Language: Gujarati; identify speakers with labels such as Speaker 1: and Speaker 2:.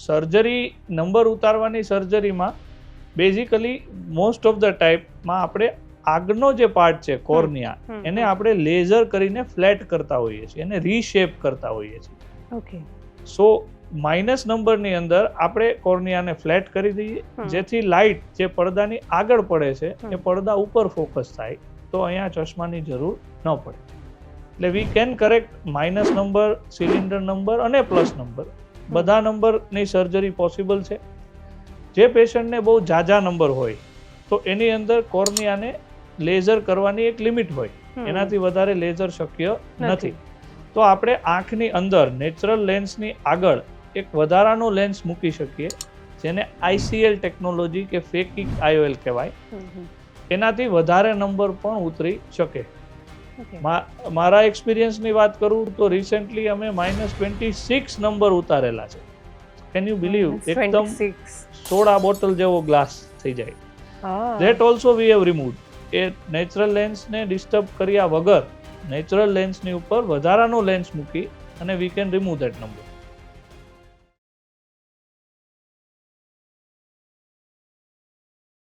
Speaker 1: સર્જરી નંબર ઉતારવાની સર્જરીમાં બેઝિકલી મોસ્ટ ઓફ ધ ટાઈપમાં આપણે આગળનો જે પાર્ટ છે કોર્નિયા એને આપણે લેઝર કરીને ફ્લેટ કરતા હોઈએ છીએ, એને રીશેપ કરતા હોઈએ છીએ.
Speaker 2: ઓકે.
Speaker 1: સો માઇનસ નંબરની અંદર આપણે કોર્નિયાને ફ્લેટ કરી દઈએ, જેથી લાઇટ જે પડદાની આગળ પડે છે એ પડદા ઉપર ફોકસ થાય, તો અહીંયા ચશ્માની જરૂર ન પડે. એટલે we can correct minus number, cylinder number અને પ્લસ નંબર, બધા નંબરની સર્જરી પોસિબલ છે. જે પેશન્ટને બહુ ઝાઝા નંબર હોય તો એની અંદર કોર્નિયાને લેઝર કરવાની એક લિમિટ હોય, એનાથી વધારે લેઝર શક્ય નથી. તો આપણે આંખની અંદર નેચરલ લેન્સની આગળ એક વધારાનો લેન્સ મૂકી શકીએ, જેને ICL ટેકનોલોજી કે ફેકિક IOL કહેવાય. એનાથી વધારે નંબર પણ ઉતરી શકે. મારા એક્સપિરિયન્સની વાત કરું તો રિસેન્ટલી અમે -26 નંબર ઉતારેલા છે. Can you believe? એકદમ સોડા બોટલ જેવો ગ્લાસ થઈ જાય. That also we have removed. એ નેચરલ લેન્સને ડિસ્ટર્બ કર્યા વગર નેચરલ લેન્સની ઉપર વધારાનો લેન્સ મૂકી અને we can remove that number.